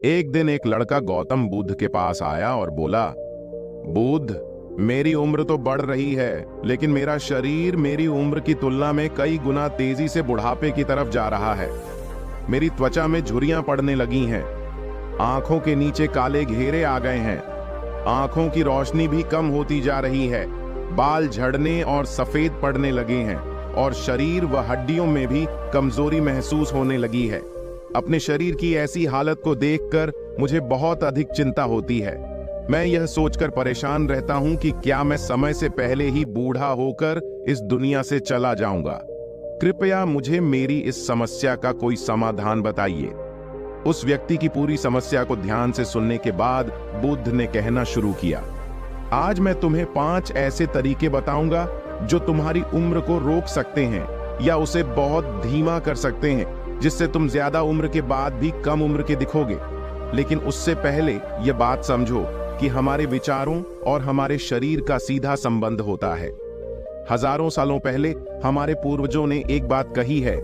एक दिन एक लड़का गौतम बुद्ध के पास आया और बोला, बुद्ध, मेरी उम्र तो बढ़ रही है, लेकिन मेरा शरीर मेरी उम्र की तुलना में कई गुना तेजी से बुढ़ापे की तरफ जा रहा है। मेरी त्वचा में झुर्रियां पड़ने लगी हैं, आंखों के नीचे काले घेरे आ गए हैं, आंखों की रोशनी भी कम होती जा रही है, बाल झड़ने और सफेद पड़ने लगे हैं और शरीर व हड्डियों में भी कमजोरी महसूस होने लगी है। अपने शरीर की ऐसी हालत को देखकर मुझे बहुत अधिक चिंता होती है। मैं यह सोचकर परेशान रहता हूं कि क्या मैं समय से पहले ही बूढ़ा होकर इस दुनिया से चला जाऊंगा। कृपया मुझे मेरी इस समस्या का कोई समाधान बताइए। उस व्यक्ति की पूरी समस्या को ध्यान से सुनने के बाद बुद्ध ने कहना शुरू किया, आज मैं तुम्हें 5 ऐसे तरीके बताऊंगा जो तुम्हारी उम्र को रोक सकते हैं या उसे बहुत धीमा कर सकते हैं, जिससे तुम ज्यादा उम्र के बाद भी कम उम्र के दिखोगे। लेकिन उससे पहले यह बात समझो कि हमारे विचारों और हमारे शरीर का सीधा संबंध होता है। हजारों सालों पहले हमारे पूर्वजों ने एक बात कही है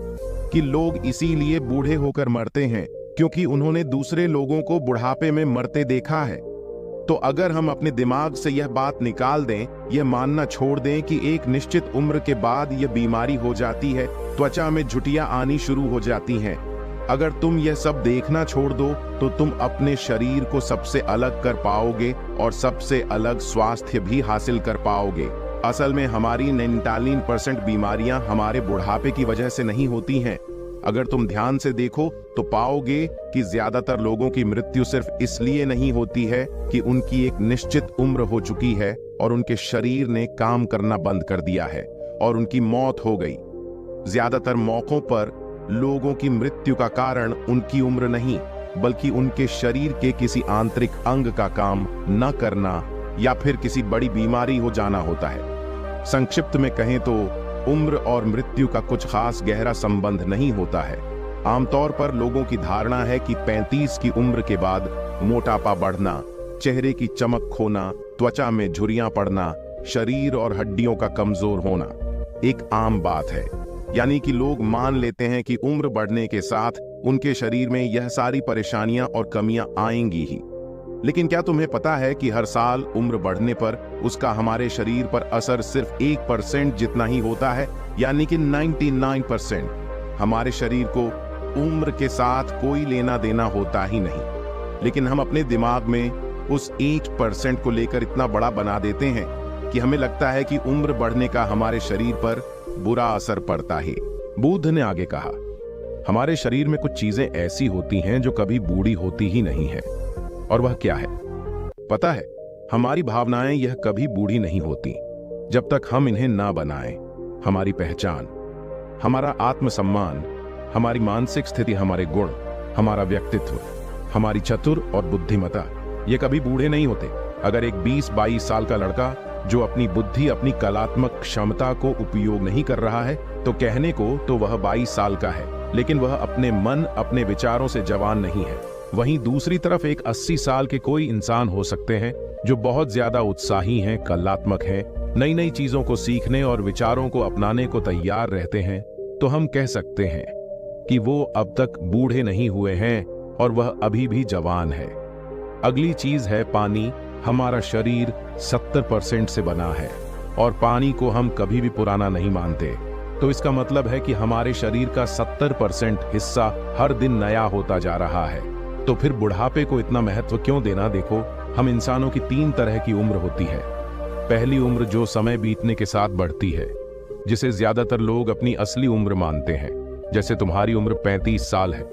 कि लोग इसीलिए बूढ़े होकर मरते हैं क्योंकि उन्होंने दूसरे लोगों को बुढ़ापे में मरते देखा है। तो अगर हम अपने दिमाग से यह बात निकाल दें, यह मानना छोड़ दें कि एक निश्चित उम्र के बाद यह बीमारी हो जाती है, त्वचा में झुर्रियां आनी शुरू हो जाती हैं, अगर तुम यह सब देखना छोड़ दो तो तुम अपने शरीर को सबसे अलग कर पाओगे और सबसे अलग स्वास्थ्य भी हासिल कर पाओगे। असल में हमारी 99% बीमारियां हमारे बुढ़ापे की वजह से नहीं होती हैं। अगर तुम ध्यान से देखो तो पाओगे कि ज्यादातर लोगों की मृत्यु सिर्फ इसलिए नहीं होती है कि उनकी एक निश्चित उम्र हो चुकी है और उनके शरीर ने काम करना बंद कर दिया है और उनकी मौत हो गई। ज्यादातर मौकों पर लोगों की मृत्यु का कारण उनकी उम्र नहीं, बल्कि उनके शरीर के किसी आंतरिक अंग का काम न करना या फिर किसी बड़ी बीमारी हो जाना होता है। संक्षिप्त में कहें तो उम्र और मृत्यु का कुछ खास गहरा संबंध नहीं होता है। आमतौर पर लोगों की धारणा है कि 35 की उम्र के बाद मोटापा बढ़ना, चेहरे की चमक खोना, त्वचा में झुर्रियां पड़ना, शरीर और हड्डियों का कमजोर होना एक आम बात है। यानी कि लोग मान लेते हैं कि उम्र बढ़ने के साथ उनके शरीर में यह सारी परेशानियां और कमियां आएंगी ही। लेकिन क्या तुम्हें पता है कि हर साल उम्र बढ़ने पर उसका हमारे शरीर पर असर सिर्फ 1% जितना ही होता है, यानी कि 99% हमारे शरीर को उम्र के साथ कोई लेना देना होता ही नहीं। लेकिन हम अपने दिमाग में उस 1% को लेकर इतना बड़ा बना देते हैं कि हमें लगता है कि उम्र बढ़ने का हमारे शरीर पर बुरा असर पड़ता है। बुद्ध ने आगे कहा, हमारे शरीर में कुछ चीजें ऐसी होती हैं जो कभी बूढ़ी होती ही नहीं है। और वह क्या है पता है? हमारी भावनाएं यह कभी बूढ़ी नहीं होती जब तक हम इन्हें ना बनाएं। हमारी पहचान, हमारा आत्मसम्मान, हमारी मानसिक स्थिति, हमारे गुण, हमारा व्यक्तित्व, हमारी चतुर और बुद्धिमत्ता, ये कभी बूढ़े नहीं होते। अगर एक 20-22 साल का लड़का जो अपनी बुद्धि, अपनी कलात्मक क्षमता को उपयोग नहीं कर रहा है, तो कहने को तो वह 22 साल का है, लेकिन वह अपने मन, अपने विचारों से जवान नहीं है। वहीं दूसरी तरफ एक 80 साल के कोई इंसान हो सकते हैं जो बहुत ज्यादा उत्साही हैं, कलात्मक हैं, नई नई चीजों को सीखने और विचारों को अपनाने को तैयार रहते हैं। तो हम कह सकते हैं कि वो अब तक बूढ़े नहीं हुए हैं और वह अभी भी जवान है। अगली चीज है पानी। हमारा शरीर 70% से बना है और पानी को हम कभी भी पुराना नहीं मानते। तो इसका मतलब है कि हमारे शरीर का 70% हिस्सा हर दिन नया होता जा रहा है। तो फिर बुढ़ापे को इतना महत्व क्यों देना? देखो, हम इंसानों की 3 तरह की उम्र होती है। पहली उम्र जो समय बीतने के साथ बढ़ती है, जिसे ज्यादातर लोग अपनी असली उम्र मानते हैं, जैसे तुम्हारी उम्र 35 साल है।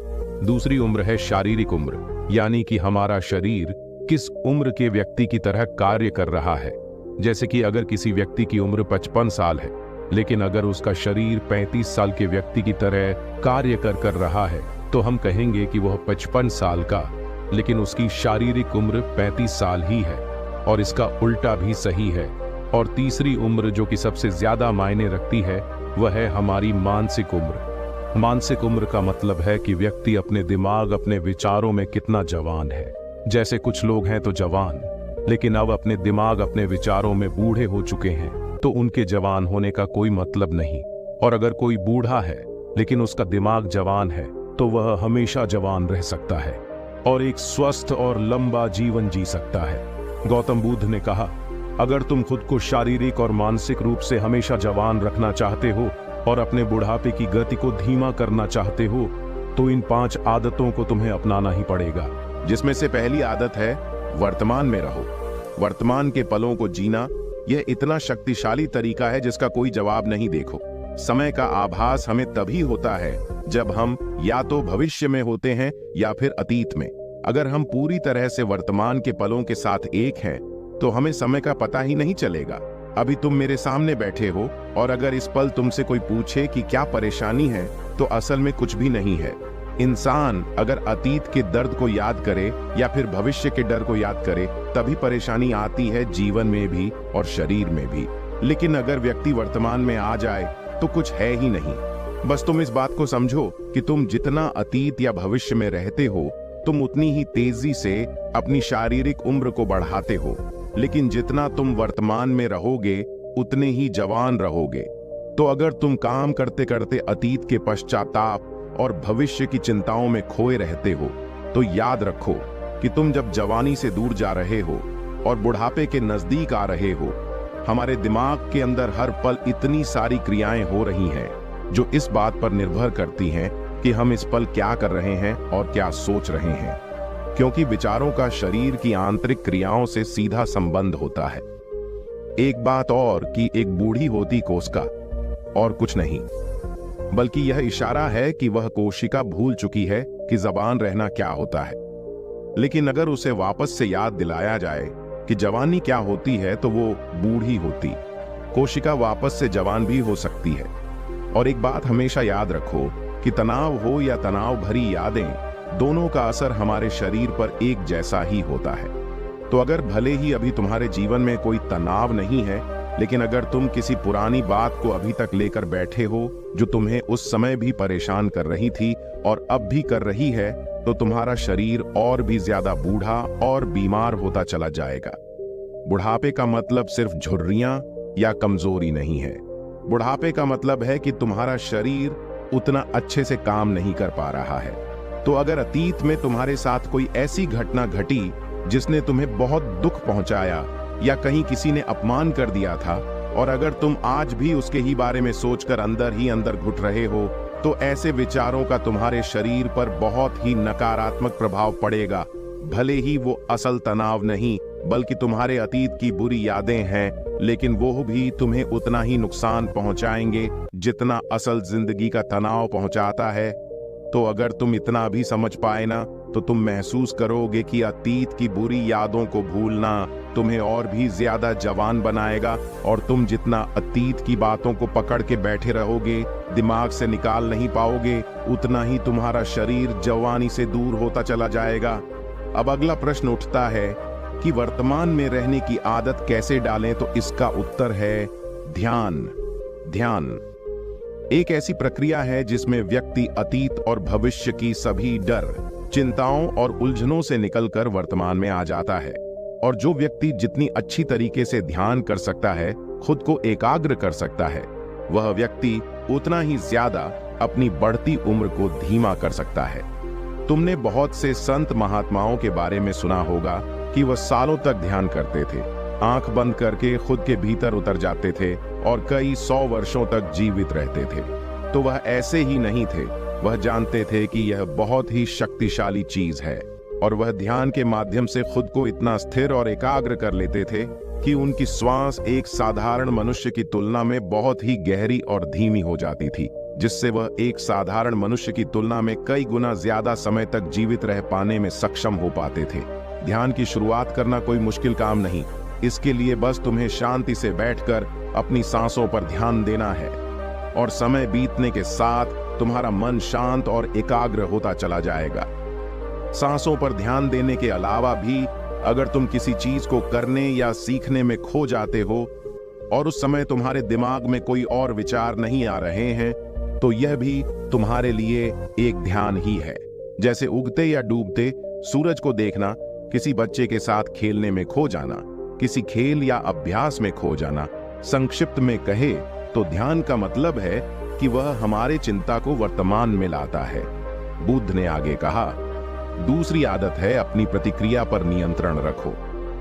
दूसरी उम्र है शारीरिक उम्र, यानी कि हमारा शरीर किस उम्र के व्यक्ति की तरह कार्य कर रहा है। जैसे कि अगर किसी व्यक्ति की उम्र 55 साल है, लेकिन अगर उसका शरीर 35 साल के व्यक्ति की तरह कार्य कर रहा है, तो हम कहेंगे कि वह 55 साल का, लेकिन उसकी शारीरिक उम्र 35 साल ही है। और इसका उल्टा भी सही है। और तीसरी उम्र जो कि सबसे ज्यादा मायने रखती है, वह है हमारी मानसिक उम्र। मानसिक उम्र का मतलब है कि व्यक्ति अपने दिमाग, अपने विचारों में कितना जवान है। जैसे कुछ लोग हैं तो जवान, लेकिन अब अपने दिमाग, अपने विचारों में बूढ़े हो चुके हैं, तो उनके जवान होने का कोई मतलब नहीं। और अगर कोई बूढ़ा है लेकिन उसका दिमाग जवान है, तो वह हमेशा जवान रह सकता है। और एक स्वस्थ और लंबा जीवन जी सकता है। गौतम बुद्ध ने कहा, अगर तुम खुद को शारीरिक और मानसिक रूप से हमेशा जवान रखना चाहते हो और अपने बुढ़ापे की गति को धीमा करना चाहते हो तो इन 5 आदतों को तुम्हें अपनाना ही पड़ेगा। जिसमें से पहली आदत है वर्तमान में रहो। वर्तमान के पलों को जीना यह इतना शक्तिशाली तरीका है जिसका कोई जवाब नहीं। देखो, समय का आभास हमें तभी होता है जब हम या तो भविष्य में होते हैं या फिर अतीत में। अगर हम पूरी तरह से वर्तमान के पलों के साथ एक हैं तो हमें समय का पता ही नहीं चलेगा। अभी तुम मेरे सामने बैठे हो और अगर इस पल तुमसे कोई पूछे कि क्या परेशानी है तो असल में कुछ भी नहीं है। इंसान अगर अतीत के दर्द को याद करे या फिर भविष्य के डर को याद करे तभी परेशानी आती है, जीवन में भी और शरीर में भी। लेकिन अगर व्यक्ति वर्तमान में आ जाए तो कुछ है ही नहीं। बस तुम इस बात को समझो कि तुम जितना अतीत या भविष्य में रहते हो तुम उतनी ही तेजी से अपनी शारीरिक उम्र को बढ़ाते हो, लेकिन जितना तुम वर्तमान में रहोगे उतने ही जवान रहोगे। तो अगर तुम काम करते करते अतीत के पश्चाताप और भविष्य की चिंताओं में खोए रहते हो तो याद रखो कि तुम जब जवानी से दूर जा रहे हो और बुढ़ापे के नजदीक आ रहे हो, हमारे दिमाग के अंदर हर पल इतनी सारी क्रियाएं हो रही हैं जो इस बात पर निर्भर करती हैं कि हम इस पल क्या कर रहे हैं और क्या सोच रहे हैं, क्योंकि विचारों का शरीर की आंतरिक क्रियाओं से सीधा संबंध होता है। एक बात और कि एक बूढ़ी होती कोशिका और कुछ नहीं, बल्कि यह इशारा है कि वह कोशिका भूल चुकी है कि जवान रहना क्या होता है। लेकिन अगर उसे वापस से याद दिलाया जाए कि जवानी क्या होती है तो वो बूढ़ी होती कोशिका वापस से जवान भी हो सकती है। और एक बात हमेशा याद रखो कि तनाव हो या तनाव भरी यादें, दोनों का असर हमारे शरीर पर एक जैसा ही होता है। तो अगर भले ही अभी तुम्हारे जीवन में कोई तनाव नहीं है, लेकिन अगर तुम किसी पुरानी बात को अभी तक लेकर बैठे हो जो तुम्हें उस समय भी परेशान कर रही थी और अब भी कर रही है, तो तुम्हारा शरीर और भी ज्यादा बूढ़ा और बीमार होता चला जाएगा। बुढ़ापे का मतलब सिर्फ झुर्रियां या कमजोरी नहीं है। बुढ़ापे का मतलब है कि तुम्हारा शरीर उतना अच्छे से काम नहीं कर पा रहा है। तो अगर अतीत में तुम्हारे साथ कोई ऐसी घटना घटी जिसने तुम्हें बहुत दुख पहुंचाया या कहीं किसी ने अपमान कर दिया था, और अगर तुम आज भी उसके ही बारे में सोचकर अंदर ही अंदर घुट रहे हो, तो ऐसे विचारों का तुम्हारे शरीर पर बहुत ही नकारात्मक प्रभाव पड़ेगा। भले ही वो असल तनाव नहीं बल्कि तुम्हारे अतीत की बुरी यादें हैं, लेकिन वो भी तुम्हें उतना ही नुकसान पहुंचाएंगे जितना असल जिंदगी का तनाव पहुंचाता है। तो अगर तुम इतना भी समझ पाए ना, तो तुम महसूस करोगे कि अतीत की बुरी यादों को भूलना तुम्हें और भी ज्यादा जवान बनाएगा, और तुम जितना अतीत की बातों को पकड़ के बैठे रहोगे, दिमाग से निकाल नहीं पाओगे, उतना ही तुम्हारा शरीर जवानी से दूर होता चला जाएगा। अब अगला प्रश्न उठता है कि वर्तमान में रहने की आदत कैसे डालें, तो इसका उत्तर है ध्यान। ध्यान एक ऐसी प्रक्रिया है जिसमें व्यक्ति अतीत और भविष्य की सभी डर, चिंताओं और उलझनों से निकलकर वर्तमान में आ जाता है। और जो व्यक्ति जितनी अच्छी तरीके से ध्यान कर सकता है, खुद को एकाग्र कर सकता है, वह व्यक्ति उतना ही ज्यादा अपनी बढ़ती उम्र को धीमा कर सकता है। तुमने बहुत से संत महात्माओं के बारे में सुना होगा कि वह सालों तक ध्यान करते थे, आंख बंद करके खुद के भीतर उतर जाते थे और कई 100 वर्षों तक जीवित रहते थे। तो वह ऐसे ही नहीं थे, वह जानते थे कि यह बहुत ही शक्तिशाली चीज है, और वह ध्यान के माध्यम से खुद को इतना स्थिर और एकाग्र कर लेते थे कि उनकी श्वास एक साधारण मनुष्य की तुलना में बहुत ही गहरी और धीमी हो जाती थी, जिससे वह एक साधारण मनुष्य की तुलना में कई गुना ज्यादा समय तक जीवित रह पाने में सक्षम हो पाते थे। ध्यान की शुरुआत करना कोई मुश्किल काम नहीं, इसके लिए बस तुम्हें शांति से बैठकर अपनी सांसों पर ध्यान देना है, और समय बीतने के साथ तुम्हारा मन शांत और एकाग्र होता चला जाएगा। सांसों पर ध्यान देने के अलावा भी अगर तुम किसी चीज को करने या सीखने में खो जाते हो और उस समय तुम्हारे दिमाग में कोई और विचार नहीं आ रहे हैं, तो यह भी तुम्हारे लिए एक ध्यान ही है। जैसे उगते या डूबते सूरज को देखना, किसी बच्चे के साथ खेलने में खो जाना, किसी खेल या अभ्यास में खो जाना। संक्षिप्त में कहे तो ध्यान का मतलब है कि वह हमारे चिंता को वर्तमान में लाता है। बुद्ध ने आगे कहा, दूसरी आदत है अपनी प्रतिक्रिया पर नियंत्रण रखो।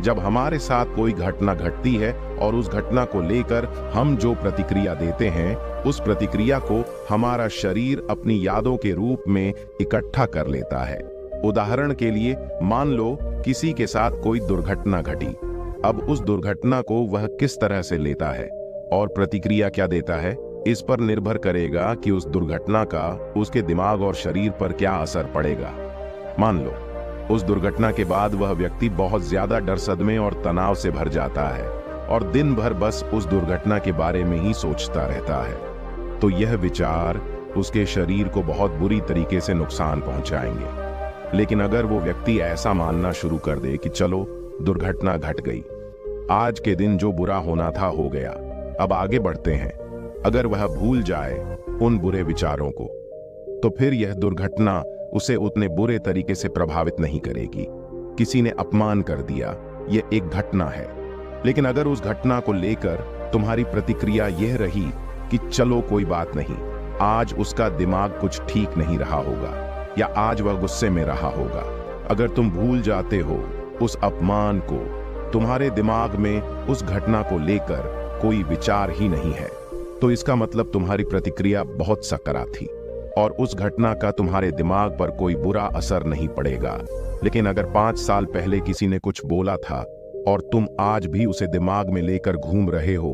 जब हमारे साथ कोई घटना घटती है और उस घटना को लेकर हम जो प्रतिक्रिया देते हैं, उस प्रतिक्रिया को हमारा शरीर अपनी यादों के रूप में इकट्ठा कर लेता है। उदाहरण के लिए मान लो किसी के साथ कोई दुर्घटना घटी। अब उस दुर्घटना को वह किस तरह से लेता है और प्रतिक्रिया क्या देता है, इस पर निर्भर करेगा कि उस दुर्घटना का उसके दिमाग और शरीर पर क्या असर पड़ेगा। मान लो उस दुर्घटना के बाद वह व्यक्ति बहुत ज्यादा डर, सदमे और तनाव से भर जाता है और दिन भर बस उस दुर्घटना के बारे में ही सोचता रहता है, तो यह विचार उसके शरीर को बहुत बुरी तरीके से नुकसान पहुंचाएंगे। लेकिन अगर वो व्यक्ति ऐसा मानना शुरू कर दे कि चलो दुर्घटना घट गई, आज के दिन जो बुरा होना था हो गया, अब आगे बढ़ते हैं, अगर वह भूल जाए उन बुरे विचारों को, तो फिर यह दुर्घटना उसे उतने बुरे तरीके से प्रभावित नहीं करेगी। किसी ने अपमान कर दिया, यह एक घटना है, लेकिन अगर उस घटना को लेकर तुम्हारी प्रतिक्रिया यह रही कि चलो कोई बात नहीं, आज उसका दिमाग कुछ ठीक नहीं रहा होगा या आज वह गुस्से में रहा होगा, अगर तुम भूल जाते हो उस अपमान को, तुम्हारे दिमाग में उस घटना को लेकर कोई विचार ही नहीं है, तो इसका मतलब तुम्हारी प्रतिक्रिया बहुत सकारात्मक थी और उस घटना का तुम्हारे दिमाग पर कोई बुरा असर नहीं पड़ेगा। लेकिन अगर 5 साल पहले किसी ने कुछ बोला था और तुम आज भी उसे दिमाग में लेकर घूम रहे हो,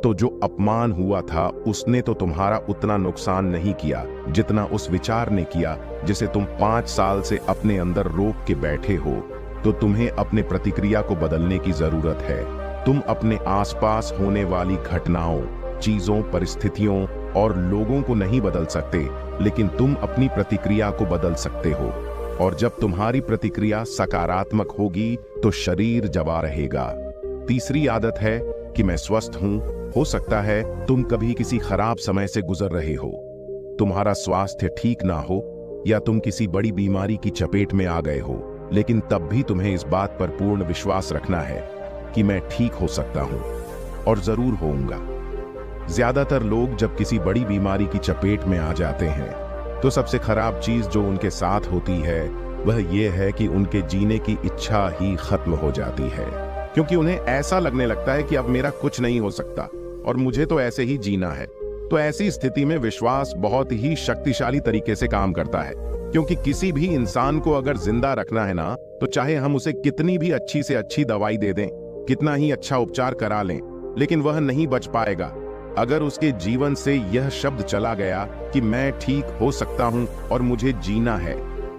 तो जो अपमान हुआ था उसने तो तुम्हारा उतना नुकसान नहीं किया जितना उस विचार ने किया जिसे तुम 5 साल से अपने अंदर रोक के बैठे हो। तो तुम्हें अपने प्रतिक्रिया को बदलने की जरूरत है। तुम अपने आसपास होने वाली घटनाओं, चीजों, परिस्थितियों और लोगों को नहीं बदल सकते, लेकिन तुम अपनी प्रतिक्रिया को बदल सकते हो। और जब तुम्हारी प्रतिक्रिया सकारात्मक होगी तो शरीर जवा रहेगा। तीसरी आदत है कि मैं स्वस्थ हूं। हो सकता है तुम कभी किसी खराब समय से गुजर रहे हो, तुम्हारा स्वास्थ्य ठीक ना हो या तुम किसी बड़ी बीमारी की चपेट में आ गए हो, लेकिन तब भी तुम्हें इस बात पर पूर्ण विश्वास रखना है कि मैं ठीक हो सकता हूं और जरूर होऊंगा। ज्यादातर लोग जब किसी बड़ी बीमारी की चपेट में आ जाते हैं तो सबसे खराब चीज जो उनके साथ होती है वह यह है कि उनके जीने की इच्छा ही खत्म हो जाती है, क्योंकि उन्हें ऐसा लगने लगता है कि अब मेरा कुछ नहीं हो सकता और मुझे तो ऐसे ही जीना है। तो ऐसी स्थिति में विश्वास बहुत ही शक्तिशाली तरीके से काम करता है, क्योंकि किसी भी इंसान को अगर जिंदा रखना है ना, तो चाहे हम उसे कितनी भी अच्छी से अच्छी दवाई दे दें, कितना ही अच्छा उपचार करा लें, लेकिन वह नहीं बच पाएगा अगर उसके जीवन से यह शब्द चला गया कि मैं ठीक हो सकता हूं और मुझे जीना है।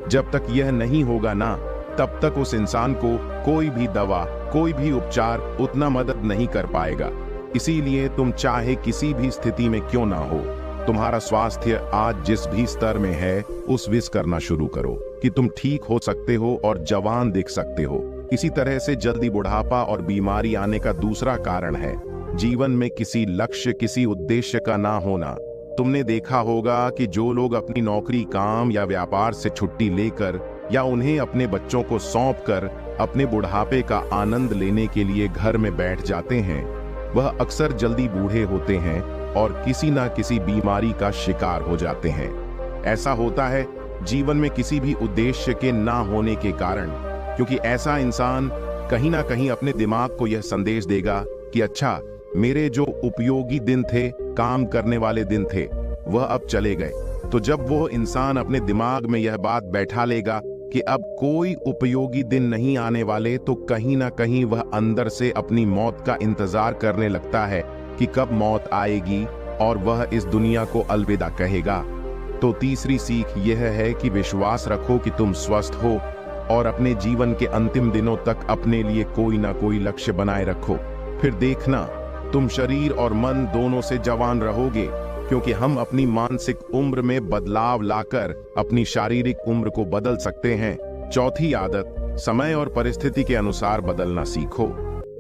जब तक यह नहीं होगा ना, तब तक उस इंसान को कोई भी दवा, कोई भी उपचार उतना मदद नहीं कर पाएगा। इसीलिए तुम चाहे किसी भी स्थिति में क्यों ना हो, तुम्हारा स्वास्थ्य आज जिस भी स्तर में है उस विश करना शुरू करो कि तुम ठीक हो सकते हो और जवान दिख सकते हो। इसी तरह से जल्दी बुढ़ापा और बीमारी आने का दूसरा कारण है जीवन में किसी लक्ष्य, किसी उद्देश्य का ना होना। तुमने देखा होगा कि जो लोग अपनी नौकरी, काम या व्यापार से छुट्टी लेकर या उन्हें अपने बच्चों को सौंपकर अपने बुढ़ापे का आनंद लेने के लिए घर में बैठ जाते हैं, वह अक्सर जल्दी बूढ़े होते हैं और किसी ना किसी बीमारी का शिकार हो जाते हैं। ऐसा होता है जीवन में किसी भी उद्देश्य के ना होने के कारण, क्योंकि ऐसा इंसान कहीं ना कहीं अपने दिमाग को यह संदेश देगा कि अच्छा, मेरे जो उपयोगी दिन थे, काम करने वाले दिन थे, वह अब चले गए। तो जब वो इंसान अपने दिमाग में यह बात बैठा लेगा कि अब कोई उपयोगी दिन नहीं आने वाले, तो कहीं ना कहीं वह अंदर से अपनी मौत का इंतजार करने लगता है कि कब मौत आएगी और वह इस दुनिया को अलविदा कहेगा। तो तीसरी सीख यह है कि विश्वास रखो कि तुम स्वस्थ हो और अपने जीवन के अंतिम दिनों तक अपने लिए कोई ना कोई लक्ष्य बनाए रखो। फिर देखना, तुम शरीर और मन दोनों से जवान रहोगे, क्योंकि हम अपनी मानसिक उम्र में बदलाव लाकर अपनी शारीरिक उम्र को बदल सकते हैं। चौथी आदत, समय और परिस्थिति के अनुसार बदलना सीखो।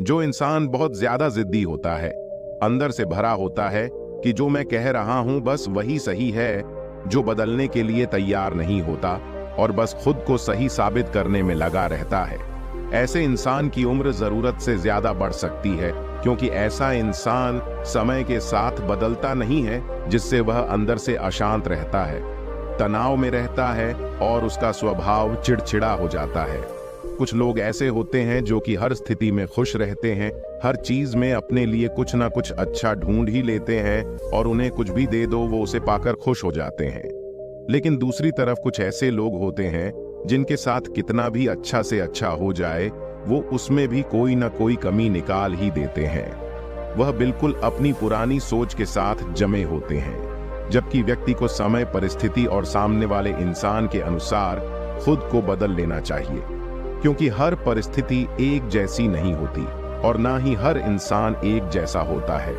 जो इंसान बहुत ज्यादा जिद्दी होता है, अंदर से भरा होता है कि जो मैं कह रहा हूं बस वही सही है, जो बदलने के लिए तैयार नहीं होता और बस खुद को सही साबित करने में लगा रहता है, ऐसे इंसान की उम्र जरूरत से ज्यादा बढ़ सकती है, क्योंकि ऐसा इंसान समय के साथ बदलता नहीं है, जिससे वह अंदर से अशांत रहता है। तनाव में रहता है और उसका स्वभाव चिड़चिड़ा हो जाता है। कुछ लोग ऐसे होते हैं जो कि हर स्थिति में खुश रहते हैं, हर चीज में अपने लिए कुछ ना कुछ अच्छा ढूंढ ही लेते हैं और उन्हें कुछ भी दे दो वो उसे पाकर खुश हो जाते हैं। लेकिन दूसरी तरफ कुछ ऐसे लोग होते हैं जिनके साथ कितना भी अच्छा से अच्छा हो जाए वो उसमें भी कोई ना कोई कमी निकाल ही देते हैं। वह बिल्कुल अपनी पुरानी सोच के साथ जमे होते हैं, जबकि व्यक्ति को समय, परिस्थिति और सामने वाले इंसान के अनुसार खुद को बदल लेना चाहिए, क्योंकि हर परिस्थिति एक जैसी नहीं होती और ना ही हर इंसान एक जैसा होता है।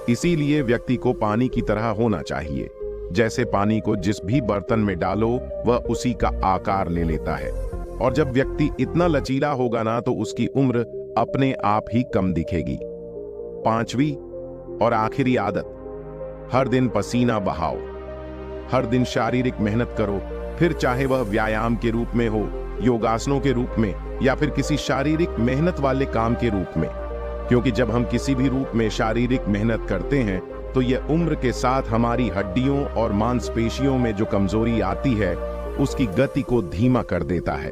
इसीलिए व्यक्ति को पानी की तरह होना चाहिए। जैसे पानी को जिस भी बर्तन में डालो वह उसी का आकार ले लेता है, और जब व्यक्ति इतना लचीला होगा ना तो उसकी उम्र अपने आप ही कम दिखेगी। 5वीं और आखिरी आदत, हर दिन पसीना बहाओ। हर दिन शारीरिक मेहनत करो, फिर चाहे वह व्यायाम के रूप में हो, योगासनों के रूप में या फिर किसी शारीरिक मेहनत वाले काम के रूप में। क्योंकि जब हम किसी भी रूप में शारीरिक मेहनत करते हैं तो यह उम्र के साथ हमारी हड्डियों और मांसपेशियों में जो कमजोरी आती है उसकी गति को धीमा कर देता है।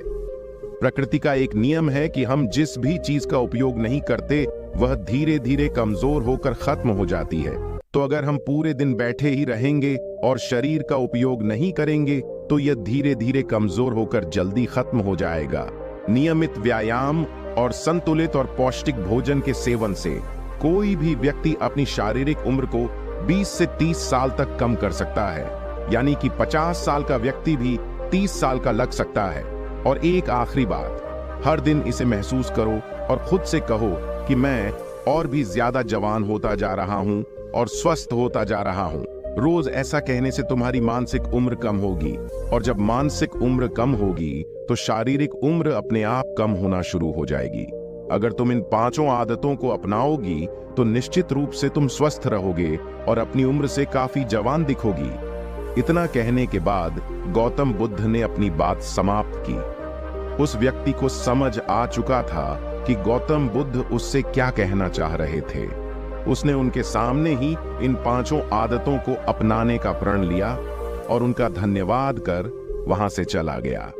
प्रकृति का एक नियम है कि हम जिस भी चीज का उपयोग नहीं करते वह धीरे धीरे कमजोर होकर खत्म हो जाती है। तो अगर हम पूरे दिन बैठे ही रहेंगे और शरीर का उपयोग नहीं करेंगे तो यह धीरे धीरे कमजोर होकर जल्दी खत्म हो जाएगा। नियमित व्यायाम और संतुलित और पौष्टिक भोजन के सेवन से कोई भी व्यक्ति अपनी शारीरिक उम्र को 20 से 30 साल तक कम कर सकता है, यानी कि 50 साल का व्यक्ति भी 30 साल का लग सकता है। और एक आखिरी बात, हर दिन इसे महसूस करो और खुद से कहो कि मैं और भी ज्यादा जवान होता जा रहा हूं और स्वस्थ होता जा रहा हूं। रोज ऐसा कहने से तुम्हारी मानसिक उम्र कम होगी, और जब मानसिक उम्र कम होगी तो शारीरिक उम्र अपने आप कम होना शुरू हो जाएगी। अगर तुम इन 5 आदतों को अपनाओगी तो निश्चित रूप से तुम स्वस्थ रहोगे और अपनी उम्र से काफी जवान दिखोगी। इतना कहने के बाद गौतम बुद्ध ने अपनी बात समाप्त की। उस व्यक्ति को समझ आ चुका था कि गौतम बुद्ध उससे क्या कहना चाह रहे थे। उसने उनके सामने ही इन 5 आदतों को अपनाने का प्रण लिया और उनका धन्यवाद कर वहां से चला गया।